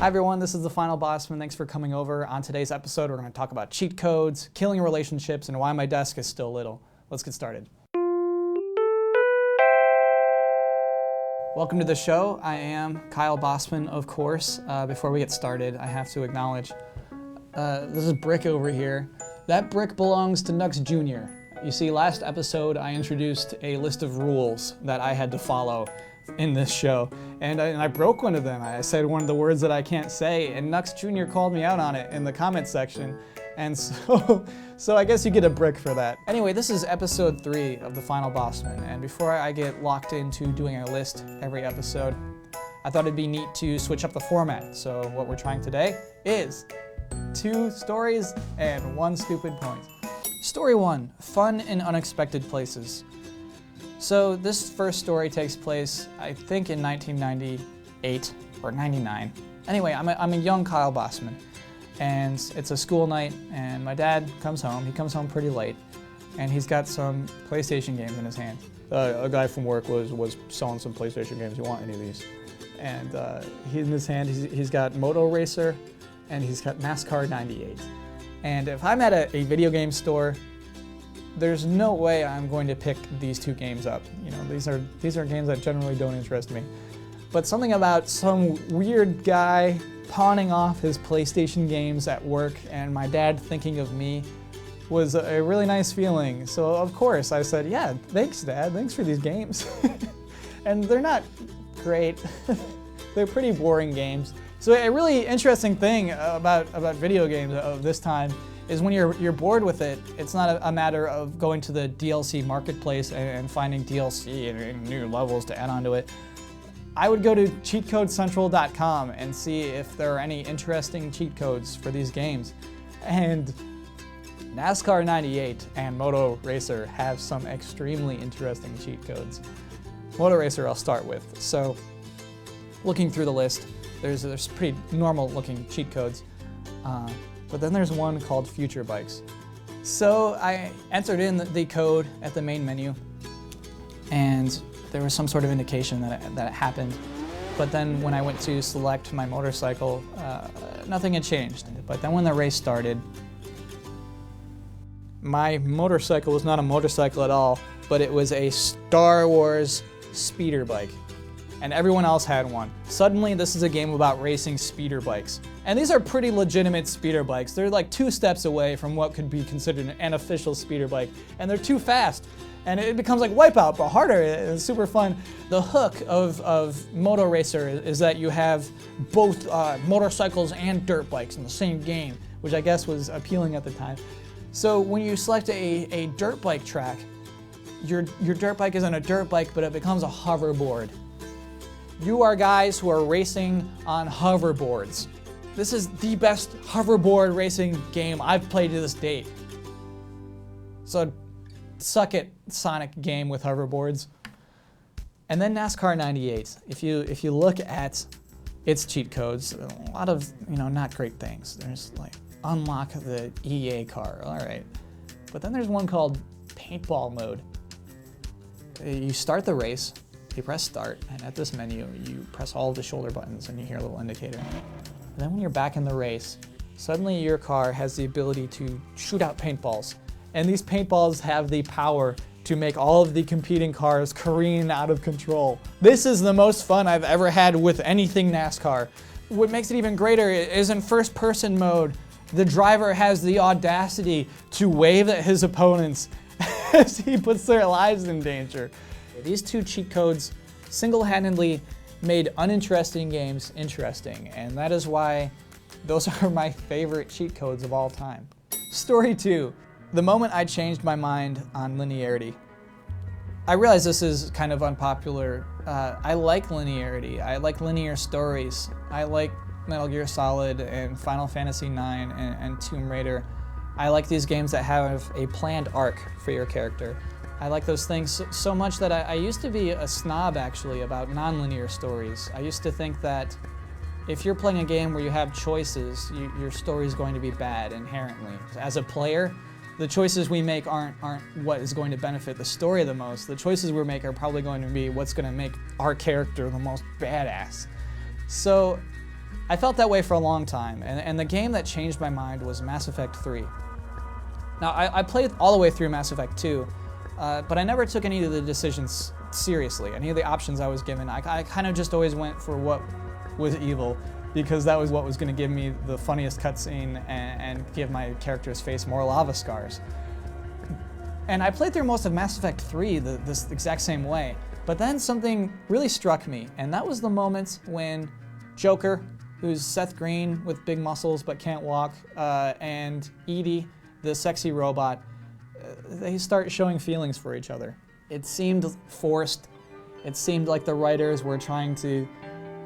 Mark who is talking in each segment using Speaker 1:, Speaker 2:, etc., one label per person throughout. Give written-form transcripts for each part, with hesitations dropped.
Speaker 1: Hi everyone, this is the Final Bosman. Thanks for coming over. On today's episode, we're going to talk about cheat codes, killing relationships, and why my desk is still little. Let's get started. Welcome to the show. I am Kyle Bosman, of course. Before we get started, I have to acknowledge this is Brick over here. That brick belongs to Nux Jr. You see, last episode I introduced a list of rules that I had to follow in this show, and I broke one of them. I said one of the words that I can't say, and Nux Jr. called me out on it in the comment section, and so I guess you get a brick for that. Anyway, this is episode 3 of the Final Bosman, and before I get locked into doing a list every episode, I thought it'd be neat to switch up the format. So what we're trying today is 2 stories and 1 stupid point. Story 1, fun in unexpected places. So this first story takes place, I think, in 1998 or 99. Anyway, I'm a young Kyle Bosman, and it's a school night, and my dad comes home. He comes home pretty late, and he's got some PlayStation games in his hand. A guy from work was selling some PlayStation games. You want any of these? And in his hand, he's got Moto Racer, and he's got NASCAR 98. And if I'm at a video game store, there's no way I'm going to pick these 2 games up. You know, these are games that generally don't interest me. But something about some weird guy pawning off his PlayStation games at work and my dad thinking of me was a really nice feeling. So of course I said, yeah, thanks Dad, thanks for these games. And they're not great. They're pretty boring games. So a really interesting thing about video games of this time is when you're bored with it, it's not a matter of going to the DLC marketplace and finding DLC and new levels to add onto it. I would go to cheatcodecentral.com and see if there are any interesting cheat codes for these games. And NASCAR 98 and Moto Racer have some extremely interesting cheat codes. Moto Racer I'll start with. So looking through the list, there's pretty normal looking cheat codes. But then there's one called Future Bikes. So I entered in the code at the main menu, and there was some sort of indication that it happened. But then when I went to select my motorcycle, nothing had changed. But then when the race started, my motorcycle was not a motorcycle at all, but it was a Star Wars speeder bike. And everyone else had one. Suddenly, this is a game about racing speeder bikes. And these are pretty legitimate speeder bikes. They're like 2 steps away from what could be considered an official speeder bike, and they're too fast. And it becomes like Wipeout, but harder. It's super fun. The hook of Moto Racer is that you have both motorcycles and dirt bikes in the same game, which I guess was appealing at the time. So when you select a dirt bike track, your dirt bike isn't a dirt bike, but it becomes a hoverboard. You are guys who are racing on hoverboards. This is the best hoverboard racing game I've played to this date. So suck it, Sonic game with hoverboards. And then NASCAR 98. If you look at its cheat codes, a lot of, not great things. There's like unlock the EA car, all right. But then there's one called paintball mode. You start the race, you press start, and at this menu, you press all of the shoulder buttons and you hear a little indicator. And then when you're back in the race, suddenly your car has the ability to shoot out paintballs. And these paintballs have the power to make all of the competing cars careen out of control. This is the most fun I've ever had with anything NASCAR. What makes it even greater is in first-person mode, the driver has the audacity to wave at his opponents as he puts their lives in danger. These 2 cheat codes single-handedly made uninteresting games interesting, and that is why those are my favorite cheat codes of all time. Story 2, the moment I changed my mind on linearity. I realize this is kind of unpopular. I like linearity. I like linear stories. I like Metal Gear Solid and Final Fantasy IX and Tomb Raider. I like these games that have a planned arc for your character. I like those things so much that I used to be a snob, actually, about non-linear stories. I used to think that if you're playing a game where you have choices, your story is going to be bad inherently. As a player, the choices we make aren't what is going to benefit the story the most. The choices we make are probably going to be what's going to make our character the most badass. So I felt that way for a long time, and the game that changed my mind was Mass Effect 3. Now, I played all the way through Mass Effect 2, but I never took any of the decisions seriously. Any of the options I was given, I kind of just always went for what was evil, because that was what was going to give me the funniest cutscene and give my character's face more lava scars. And I played through most of Mass Effect 3 this exact same way, but then something really struck me, and that was the moment when Joker, who's Seth Green with big muscles but can't walk, and Edie, the sexy robot, they start showing feelings for each other. It seemed forced. It seemed like the writers were trying to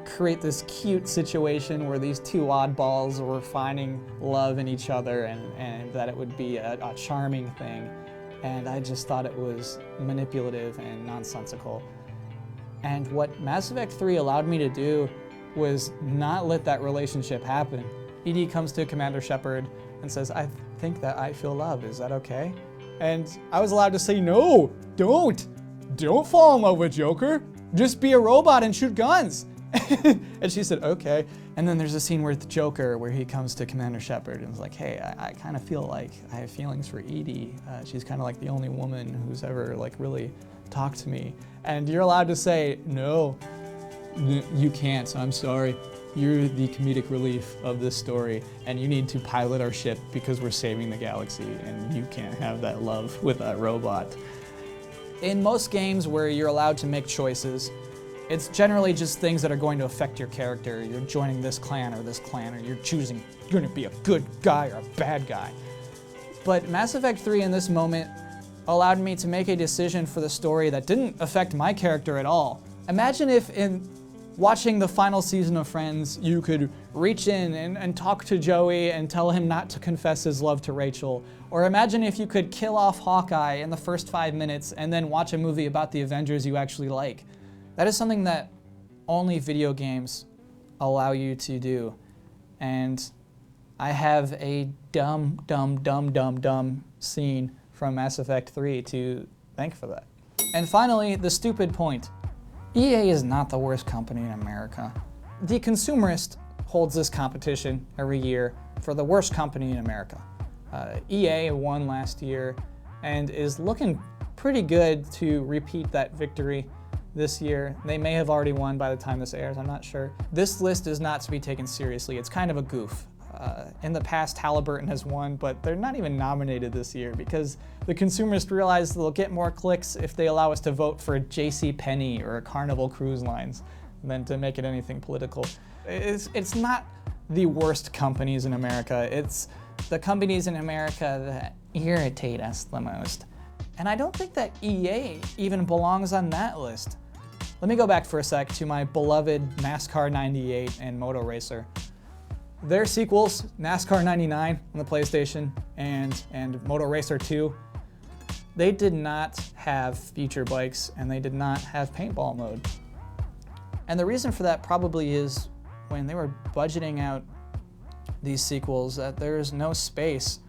Speaker 1: create this cute situation where these two oddballs were finding love in each other, and that it would be a charming thing. And I just thought it was manipulative and nonsensical. And what Mass Effect 3 allowed me to do was not let that relationship happen. EDI comes to Commander Shepard and says, "I think that I feel love, is that okay?" And I was allowed to say, "No, don't fall in love with Joker. Just be a robot and shoot guns." And she said, "Okay." And then there's a scene with Joker where he comes to Commander Shepard and is like, "Hey, I kind of feel like I have feelings for Edie. She's kind of like the only woman who's ever like really talked to me." And you're allowed to say, "No, you can't. I'm sorry. You're the comedic relief of this story, and you need to pilot our ship because we're saving the galaxy, and you can't have that love with that robot." In most games where you're allowed to make choices, it's generally just things that are going to affect your character. You're joining this clan, or you're choosing, you're going to be a good guy or a bad guy. But Mass Effect 3 in this moment allowed me to make a decision for the story that didn't affect my character at all. Imagine if in watching the final season of Friends, you could reach in and talk to Joey and tell him not to confess his love to Rachel. Or imagine if you could kill off Hawkeye in the first 5 minutes and then watch a movie about the Avengers you actually like. That is something that only video games allow you to do. And I have a dumb scene from Mass Effect 3 to thank for that. And finally, the stupid point. EA is not the worst company in America. The Consumerist holds this competition every year for the worst company in America. EA won last year and is looking pretty good to repeat that victory this year. They may have already won by the time this airs, I'm not sure. This list is not to be taken seriously. It's kind of a goof. In the past, Halliburton has won, but they're not even nominated this year because the Consumerists realize they'll get more clicks if they allow us to vote for JCPenney or Carnival Cruise Lines than to make it anything political. It's not the worst companies in America. It's the companies in America that irritate us the most. And I don't think that EA even belongs on that list. Let me go back for a sec to my beloved NASCAR 98 and Moto Racer. Their sequels, NASCAR 99 on the PlayStation and Moto Racer 2, they did not have feature bikes and they did not have paintball mode. And the reason for that probably is when they were budgeting out these sequels that there's no space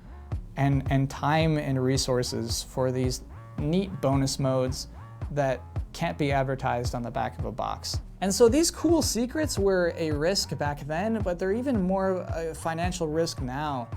Speaker 1: and time and resources for these neat bonus modes that can't be advertised on the back of a box. And so these cool secrets were a risk back then, but they're even more a financial risk now.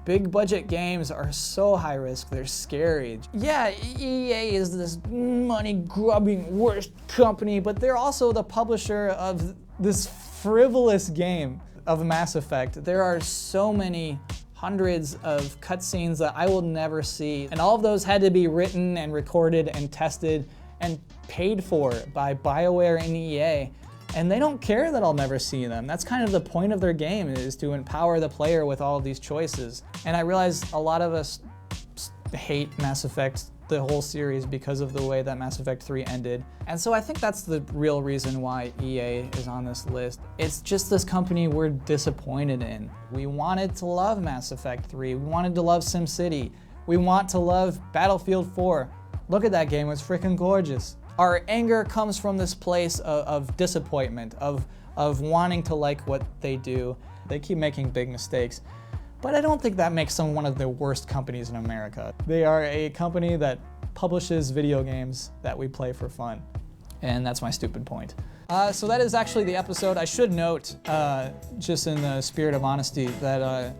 Speaker 1: Big budget games are so high risk, they're scary. Yeah, EA is this money-grubbing worst company, but they're also the publisher of this frivolous game of Mass Effect. There are so many hundreds of cutscenes that I will never see, and all of those had to be written and recorded and tested and paid for by BioWare and EA, and they don't care that I'll never see them. That's kind of the point of their game, is to empower the player with all of these choices. And I realize a lot of us hate Mass Effect, the whole series, because of the way that Mass Effect 3 ended. And so I think that's the real reason why EA is on this list. It's just this company we're disappointed in. We wanted to love Mass Effect 3. We wanted to love SimCity. We want to love Battlefield 4. Look at that game, it's freaking gorgeous. Our anger comes from this place of disappointment, of wanting to like what they do. They keep making big mistakes, but I don't think that makes them one of the worst companies in America. They are a company that publishes video games that we play for fun. And that's my stupid point. So that is actually the episode. I should note, just in the spirit of honesty, that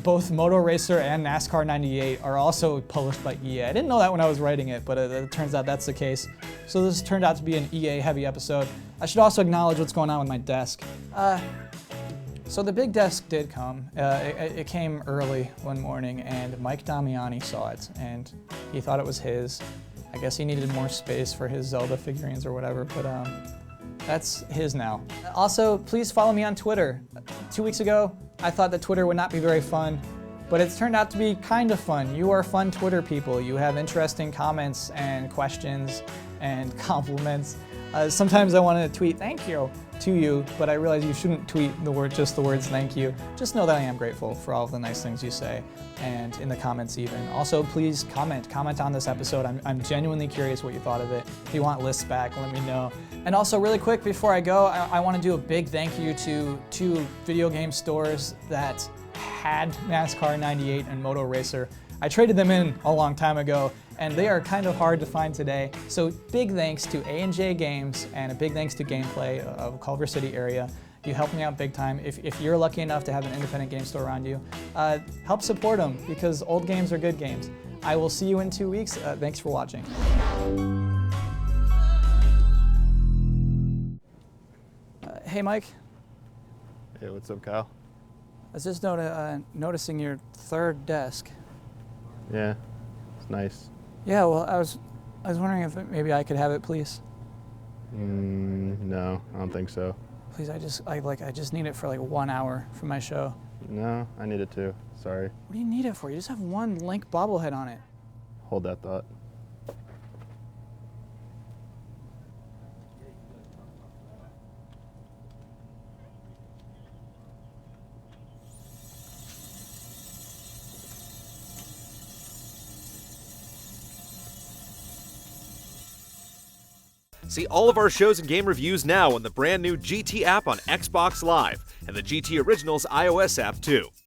Speaker 1: both Moto Racer and NASCAR 98 are also published by EA. I didn't know that when I was writing it, but it turns out that's the case. So this turned out to be an EA-heavy episode. I should also acknowledge what's going on with my desk. So the big desk did come. It came early one morning, and Mike Damiani saw it, and he thought it was his. I guess he needed more space for his Zelda figurines or whatever, but that's his now. Also, please follow me on Twitter. 2 weeks ago, I thought that Twitter would not be very fun, but it's turned out to be kind of fun. You are fun Twitter people. You have interesting comments and questions and compliments. Sometimes I want to tweet thank you to you, but I realize you shouldn't tweet just the words thank you. Just know that I am grateful for all of the nice things you say, and in the comments even. Also, please comment on this episode. I'm genuinely curious what you thought of it. If you want lists back, let me know. And also, really quick before I go, I want to do a big thank you to 2 video game stores that had NASCAR 98 and Moto Racer. I traded them in a long time ago, and they are kind of hard to find today. So big thanks to A&J Games, and a big thanks to Gameplay of Culver City area. You helped me out big time. If you're lucky enough to have an independent game store around you, help support them, because old games are good games. I will see you in 2 weeks. Thanks for watching. Hey, Mike.
Speaker 2: Hey, what's up, Kyle?
Speaker 1: I was just noticing your 3rd desk.
Speaker 2: Yeah, it's nice.
Speaker 1: Yeah, well, I was wondering if maybe I could have it, please.
Speaker 2: No, I don't think so.
Speaker 1: Please, I just need it for like 1 hour for my show.
Speaker 2: No, I need it too. Sorry.
Speaker 1: What do you need it for? You just have one Link bobblehead on it.
Speaker 2: Hold that thought.
Speaker 3: See all of our shows and game reviews now on the brand new GT app on Xbox Live, and the GT Originals iOS app too.